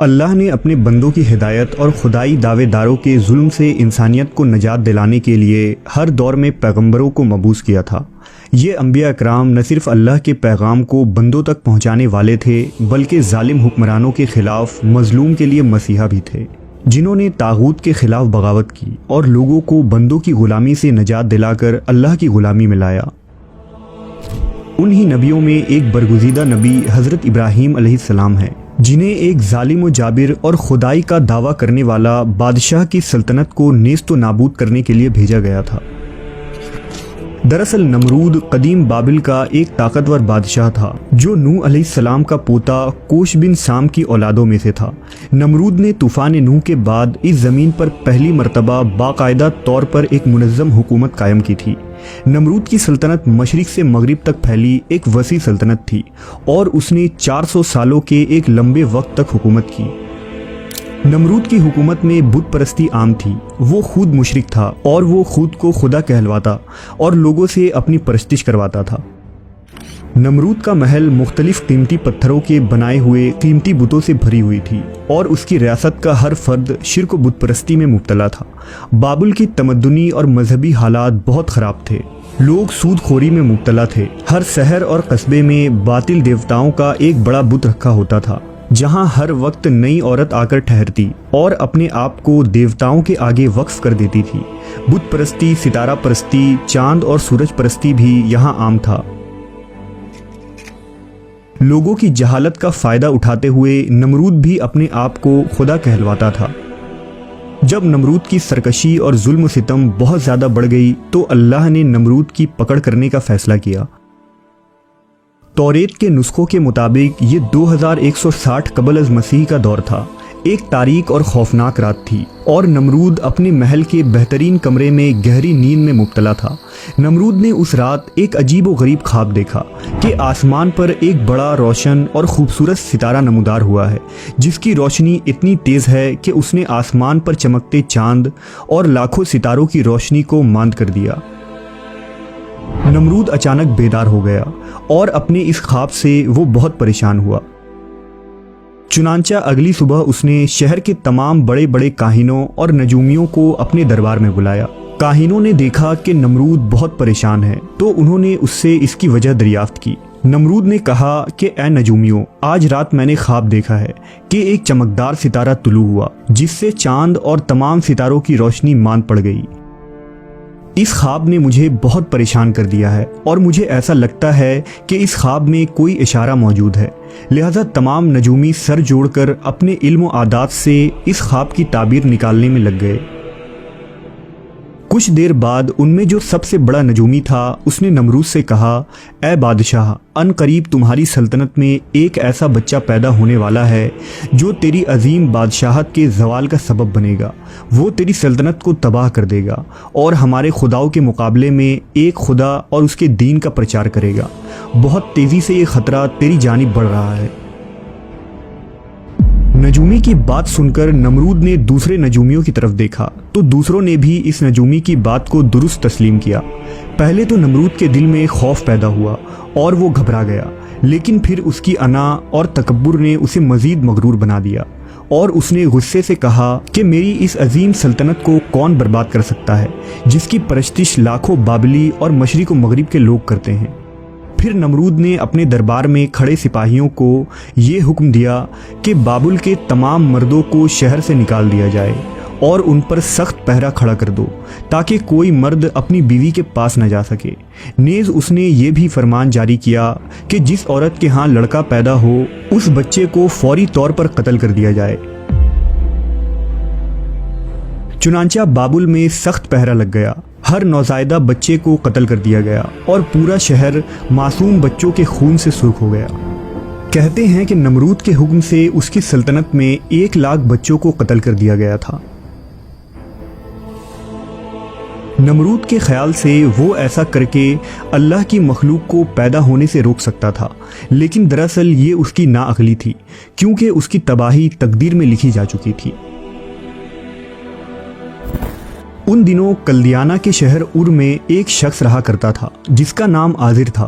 اللہ نے اپنے بندوں کی ہدایت اور خدائی دعوے داروں کے ظلم سے انسانیت کو نجات دلانے کے لیے ہر دور میں پیغمبروں کو مبعوث کیا تھا۔ یہ انبیاء اکرام نہ صرف اللہ کے پیغام کو بندوں تک پہنچانے والے تھے بلکہ ظالم حکمرانوں کے خلاف مظلوم کے لیے مسیحا بھی تھے، جنہوں نے طاغوت کے خلاف بغاوت کی اور لوگوں کو بندوں کی غلامی سے نجات دلا کر اللہ کی غلامی میں لایا۔ انہی نبیوں میں ایک برگزیدہ نبی حضرت ابراہیم علیہ السلام ہیں، جنہیں ایک ظالم و جابر اور خدائی کا دعویٰ کرنے والا بادشاہ کی سلطنت کو نیست و نابود کرنے کے لیے بھیجا گیا تھا۔ دراصل نمرود قدیم بابل کا ایک طاقتور بادشاہ تھا جو نوح علیہ السلام کا پوتا کوش بن سام کی اولادوں میں سے تھا۔ نمرود نے طوفان نوح کے بعد اس زمین پر پہلی مرتبہ باقاعدہ طور پر ایک منظم حکومت قائم کی تھی۔ نمرود کی سلطنت مشرق سے مغرب تک پھیلی ایک وسیع سلطنت تھی اور اس نے 400 سالوں کے ایک لمبے وقت تک حکومت کی۔ نمرود کی حکومت میں بت پرستی عام تھی، وہ خود مشرک تھا اور وہ خود کو خدا کہلواتا اور لوگوں سے اپنی پرستش کرواتا تھا۔ نمرود کا محل مختلف قیمتی پتھروں کے بنائے ہوئے قیمتی بتوں سے بھری ہوئی تھی اور اس کی ریاست کا ہر فرد شرک و بت پرستی میں مبتلا تھا۔ بابل کی تمدنی اور مذہبی حالات بہت خراب تھے، لوگ سود خوری میں مبتلا تھے۔ ہر شہر اور قصبے میں باطل دیوتاؤں کا ایک بڑا بت رکھا ہوتا تھا، جہاں ہر وقت نئی عورت آ کر ٹھہرتی اور اپنے آپ کو دیوتاؤں کے آگے وقف کر دیتی تھی۔ بت پرستی، ستارہ پرستی، چاند اور سورج پرستی بھی یہاں عام تھا۔ لوگوں کی جہالت کا فائدہ اٹھاتے ہوئے نمرود بھی اپنے آپ کو خدا کہلواتا تھا۔ جب نمرود کی سرکشی اور ظلم و ستم بہت زیادہ بڑھ گئی تو اللہ نے نمرود کی پکڑ کرنے کا فیصلہ کیا۔ توریت کے نسخوں کے مطابق یہ 2160 قبل از مسیح کا دور تھا، ایک تاریک اور خوفناک رات تھی اور نمرود اپنے محل کے بہترین کمرے میں گہری نیند میں مبتلا تھا۔ نمرود نے اس رات ایک عجیب و غریب خواب دیکھا کہ آسمان پر ایک بڑا روشن اور خوبصورت ستارہ نمودار ہوا ہے، جس کی روشنی اتنی تیز ہے کہ اس نے آسمان پر چمکتے چاند اور لاکھوں ستاروں کی روشنی کو ماند کر دیا۔ نمرود اچانک بیدار ہو گیا اور اپنے اس خواب سے وہ بہت پریشان ہوا۔ چنانچہ اگلی صبح اس نے شہر کے تمام بڑے بڑے کاہنوں اور نجومیوں کو اپنے دربار میں بلایا۔ کاہنوں نے دیکھا کہ نمرود بہت پریشان ہے تو انہوں نے اس سے اس کی وجہ دریافت کی۔ نمرود نے کہا کہ اے نجومیوں، آج رات میں نے خواب دیکھا ہے کہ ایک چمکدار ستارہ طلوع ہوا جس سے چاند اور تمام ستاروں کی روشنی ماند پڑ گئی۔ اس خواب نے مجھے بہت پریشان کر دیا ہے اور مجھے ایسا لگتا ہے کہ اس خواب میں کوئی اشارہ موجود ہے، لہذا تمام نجومی سر جوڑ کر اپنے علم و عادات سے اس خواب کی تعبیر نکالنے میں لگ گئے۔ کچھ دیر بعد ان میں جو سب سے بڑا نجومی تھا اس نے نمرود سے کہا، اے بادشاہ، ان قریب تمہاری سلطنت میں ایک ایسا بچہ پیدا ہونے والا ہے جو تیری عظیم بادشاہت کے زوال کا سبب بنے گا۔ وہ تیری سلطنت کو تباہ کر دے گا اور ہمارے خداؤں کے مقابلے میں ایک خدا اور اس کے دین کا پرچار کرے گا۔ بہت تیزی سے یہ خطرہ تیری جانب بڑھ رہا ہے۔ نجومی کی بات سن کر نمرود نے دوسرے نجومیوں کی طرف دیکھا تو دوسروں نے بھی اس نجومی کی بات کو درست تسلیم کیا۔ پہلے تو نمرود کے دل میں خوف پیدا ہوا اور وہ گھبرا گیا، لیکن پھر اس کی انا اور تکبر نے اسے مزید مغرور بنا دیا اور اس نے غصے سے کہا کہ میری اس عظیم سلطنت کو کون برباد کر سکتا ہے جس کی پرستش لاکھوں بابلی اور مشرق و مغرب کے لوگ کرتے ہیں۔ پھر نمرود نے اپنے دربار میں کھڑے سپاہیوں کو یہ حکم دیا کہ بابل کے تمام مردوں کو شہر سے نکال دیا جائے اور ان پر سخت پہرا کھڑا کر دو تاکہ کوئی مرد اپنی بیوی کے پاس نہ جا سکے۔ نیز اس نے یہ بھی فرمان جاری کیا کہ جس عورت کے ہاں لڑکا پیدا ہو اس بچے کو فوری طور پر قتل کر دیا جائے۔ چنانچہ بابل میں سخت پہرا لگ گیا، ہر نوزائیدہ بچے کو قتل کر دیا گیا اور پورا شہر معصوم بچوں کے خون سے سرخ ہو گیا۔ کہتے ہیں کہ نمرود کے حکم سے اس کی سلطنت میں 1,00,000 بچوں کو قتل کر دیا گیا تھا۔ نمرود کے خیال سے وہ ایسا کر کے اللہ کی مخلوق کو پیدا ہونے سے روک سکتا تھا، لیکن دراصل یہ اس کی ناعقلی تھی کیونکہ اس کی تباہی تقدیر میں لکھی جا چکی تھی۔ ان دنوں کلدیانہ کے شہر ار میں ایک شخص رہا کرتا تھا جس کا نام آزر تھا۔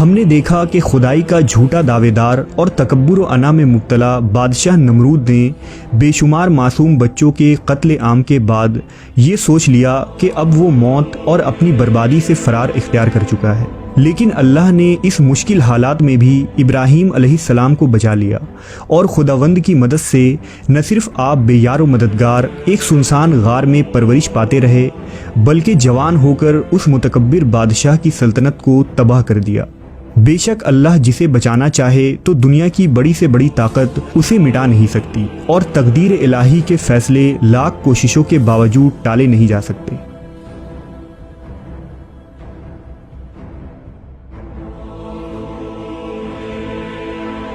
ہم نے دیکھا کہ خدائی کا جھوٹا دعوے دار اور تکبر و انا میں مبتلا بادشاہ نمرود نے بے شمار معصوم بچوں کے قتل عام کے بعد یہ سوچ لیا کہ اب وہ موت اور اپنی بربادی سے فرار اختیار کر چکا ہے، لیکن اللہ نے اس مشکل حالات میں بھی ابراہیم علیہ السلام کو بچا لیا اور خداوند کی مدد سے نہ صرف آپ بے یار و مددگار ایک سنسان غار میں پرورش پاتے رہے، بلکہ جوان ہو کر اس متکبر بادشاہ کی سلطنت کو تباہ کر دیا۔ بے شک اللہ جسے بچانا چاہے تو دنیا کی بڑی سے بڑی طاقت اسے مٹا نہیں سکتی، اور تقدیر الہی کے فیصلے لاکھ کوششوں کے باوجود ٹالے نہیں جا سکتے۔